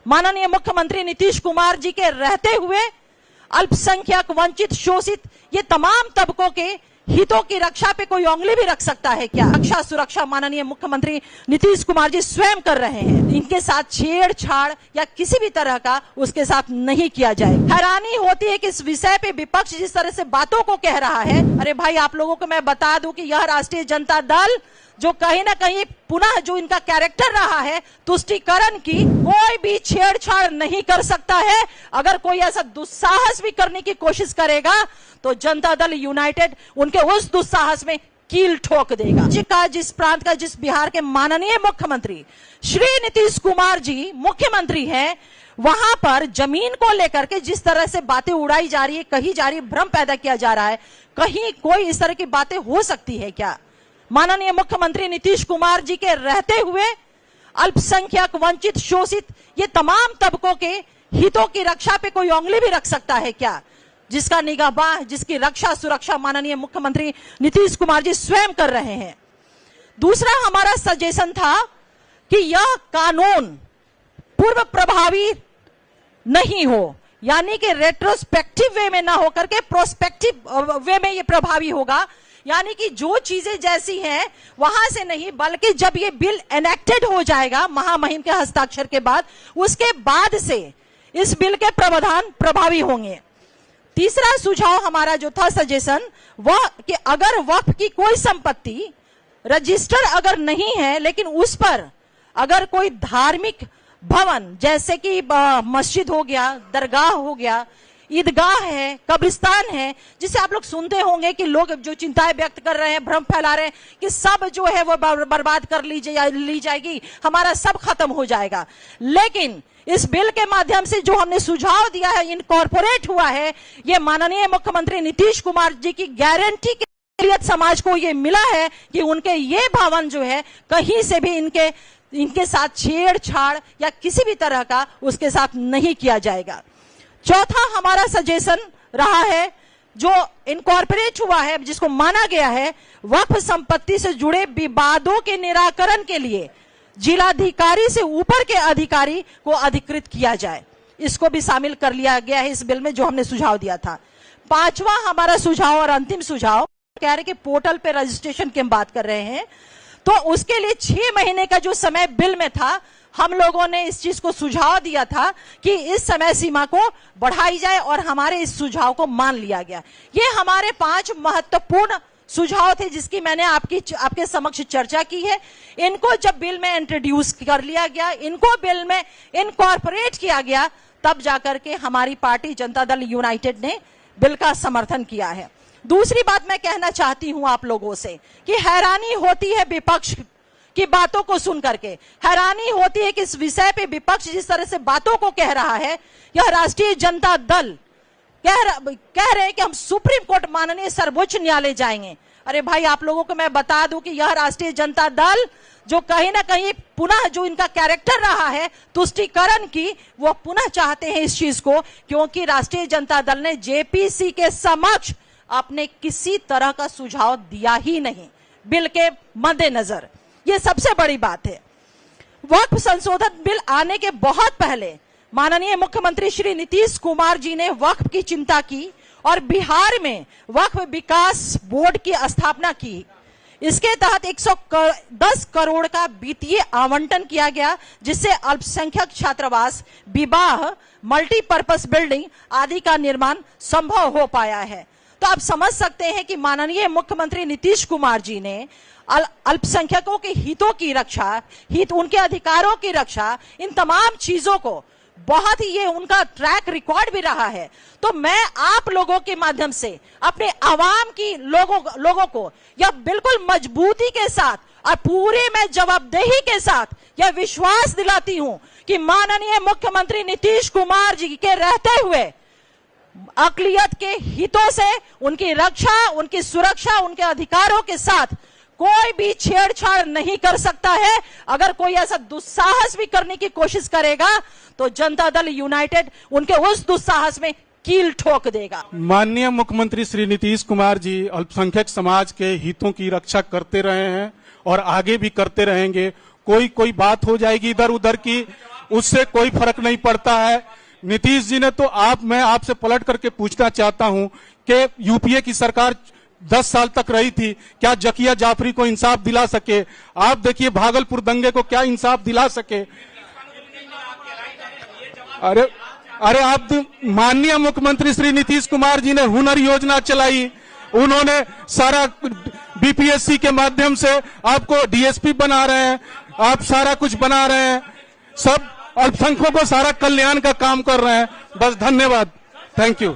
माननीय मुख्यमंत्री नीतीश कुमार जी के रहते हुए अल्पसंख्यक, वंचित, शोषित ये तमाम तबकों के हितों की रक्षा पे कोई उंगली भी रख सकता है क्या? रक्षा सुरक्षा माननीय मुख्यमंत्री नीतीश कुमार जी स्वयं कर रहे हैं। इनके साथ छेड़छाड़ या किसी भी तरह का उसके साथ नहीं किया जाए। हैरानी होती है कि इस विषय पे विपक्ष जिस तरह से बातों को कह रहा है, अरे भाई आप लोगों को मैं बता दूं कि यह राष्ट्रीय जनता दल जो कहीं ना कहीं पुनः जो इनका कैरेक्टर रहा है तुष्टीकरण की, कोई भी छेड़छाड़ नहीं कर सकता है। अगर कोई ऐसा दुस्साहस भी करने की कोशिश करेगा तो जनता दल यूनाइटेड उनके उस दुस्साहस में कील ठोक देगा। जिस प्रांत का, जिस बिहार के माननीय मुख्यमंत्री श्री नीतीश कुमार जी मुख्यमंत्री हैं, वहां पर जमीन को लेकर के जिस तरह से बातें उड़ाई जा रही है, कही जा रही है, भ्रम पैदा किया जा रहा है, कहीं कोई इस तरह की बातें हो सकती है क्या? माननीय मुख्यमंत्री नीतीश कुमार जी के रहते हुए अल्पसंख्यक, वंचित, शोषित ये तमाम तबकों के हितों की रक्षा पे कोई उंगली भी रख सकता है क्या? जिसका निगाहबान, जिसकी रक्षा सुरक्षा माननीय मुख्यमंत्री नीतीश कुमार जी स्वयं कर रहे हैं। दूसरा हमारा सजेशन था कि यह कानून पूर्व प्रभावी नहीं हो, यानी कि रेट्रोस्पेक्टिव वे में ना होकर के प्रोस्पेक्टिव वे में ये प्रभावी होगा, यानी कि जो चीजें जैसी हैं वहां से नहीं, बल्कि जब ये बिल एनेक्टेड हो जाएगा महामहिम के हस्ताक्षर के बाद, उसके बाद से इस बिल के प्रावधान प्रभावी होंगे। तीसरा सुझाव हमारा जो था सजेशन, वह कि अगर वक्फ की कोई संपत्ति रजिस्टर अगर नहीं है, लेकिन उस पर अगर कोई धार्मिक भवन जैसे कि मस्जिद हो गया, दरगाह हो गया, ईदगाह है, कब्रिस्तान है, जिसे आप लोग सुनते होंगे कि लोग जो चिंताएं व्यक्त कर रहे हैं, भ्रम फैला रहे हैं कि सब जो है वो बर्बाद कर ली जाएगी, हमारा सब खत्म हो जाएगा। लेकिन इस बिल के माध्यम से जो हमने सुझाव दिया है, इनकॉर्पोरेट हुआ है, ये माननीय मुख्यमंत्री नीतीश कुमार जी की गारंटी के लिए समाज को ये मिला है कि उनके ये भवन जो है कहीं से भी इनके साथ छेड़छाड़ या किसी भी तरह का उसके साथ नहीं किया जाएगा। चौथा हमारा सजेशन रहा है, जो इनकॉर्पोरेट हुआ है, जिसको माना गया है, वक्फ संपत्ति से जुड़े विवादों के निराकरण के लिए जिलाधिकारी से ऊपर के अधिकारी को अधिकृत किया जाए। इसको भी शामिल कर लिया गया है इस बिल में, जो हमने सुझाव दिया था। पांचवा हमारा सुझाव और अंतिम सुझाव कह रहे कि पोर्टल पे रजिस्ट्रेशन की हम बात कर रहे हैं, तो उसके लिए 6 महीने का जो समय बिल में था, हम लोगों ने इस चीज को सुझाव दिया था कि इस समय सीमा को बढ़ाई जाए और हमारे इस सुझाव को मान लिया गया। ये हमारे 5 महत्वपूर्ण सुझाव थे जिसकी मैंने आपके समक्ष चर्चा की है। इनको जब बिल में इंट्रोड्यूस कर लिया गया, इनको बिल में इनकॉर्पोरेट किया गया, तब जाकर के हमारी पार्टी जनता दल यूनाइटेड ने बिल का समर्थन किया है। दूसरी बात मैं कहना चाहती हूं आप लोगों से कि हैरानी होती है विपक्ष की बातों को सुन करके, हैरानी होती है कि इस विषय पे विपक्ष जिस तरह से बातों को कह रहा है, यह राष्ट्रीय जनता दल कह रहे हैं कि हम सुप्रीम कोर्ट माननीय सर्वोच्च न्यायालय जाएंगे। अरे भाई आप लोगों को मैं बता दूं कि यह राष्ट्रीय जनता दल जो कहीं ना कहीं पुनः जो इनका कैरेक्टर रहा है तुष्टीकरण की, वो पुनः चाहते हैं इस चीज को, क्योंकि राष्ट्रीय जनता दल ने जेपीसी के समक्ष अपने किसी तरह का सुझाव दिया ही नहीं बिल के मद्देनजर। ये सबसे बड़ी बात है। वक्फ संशोधन बिल आने के बहुत पहले माननीय मुख्यमंत्री श्री नीतीश कुमार जी ने वक्फ की चिंता की और बिहार में वक्फ विकास बोर्ड की स्थापना की। इसके तहत 110 करोड़ का वित्तीय आवंटन किया गया, जिससे अल्पसंख्यक छात्रावास, विवाह, मल्टीपर्पस बिल्डिंग आदि का निर्माण संभव हो पाया है। तो आप समझ सकते हैं कि माननीय मुख्यमंत्री नीतीश कुमार जी ने अल्पसंख्यकों के हितों की रक्षा, उनके अधिकारों की रक्षा, इन तमाम चीजों को बहुत ही ये उनका ट्रैक रिकॉर्ड भी रहा है। तो मैं आप लोगों के माध्यम से अपने आवाम की लोगों को यह बिल्कुल मजबूती के साथ और पूरे में जवाबदेही के साथ यह विश्वास दिलाती हूं कि माननीय मुख्यमंत्री नीतीश कुमार जी के रहते हुए अकलियत के हितों से उनकी रक्षा, उनकी सुरक्षा, उनके अधिकारों के साथ कोई भी छेड़छाड़ नहीं कर सकता है। अगर कोई ऐसा दुस्साहस भी करने की कोशिश करेगा तो जनता दल यूनाइटेड उनके उस दुस्साहस में कील ठोक देगा। माननीय मुख्यमंत्री श्री नीतीश कुमार जी अल्पसंख्यक समाज के हितों की रक्षा करते रहे हैं और आगे भी करते रहेंगे। कोई बात हो जाएगी इधर उधर की, उससे कोई फर्क नहीं पड़ता है। नीतीश जी ने तो मैं आपसे पलट करके पूछना चाहता हूं कि यूपीए की सरकार 10 साल तक रही थी, क्या जकिया जाफरी को इंसाफ दिला सके? आप देखिए भागलपुर दंगे को क्या इंसाफ दिला सके? अरे आप माननीय मुख्यमंत्री श्री नीतीश कुमार जी ने हुनर योजना चलाई, उन्होंने सारा बीपीएससी के माध्यम से आपको डीएसपी बना रहे हैं, आप सारा कुछ बना रहे हैं, सब अल्पसंख्यकों को सारा कल्याण का काम कर रहे हैं। बस धन्यवाद, थैंक यू।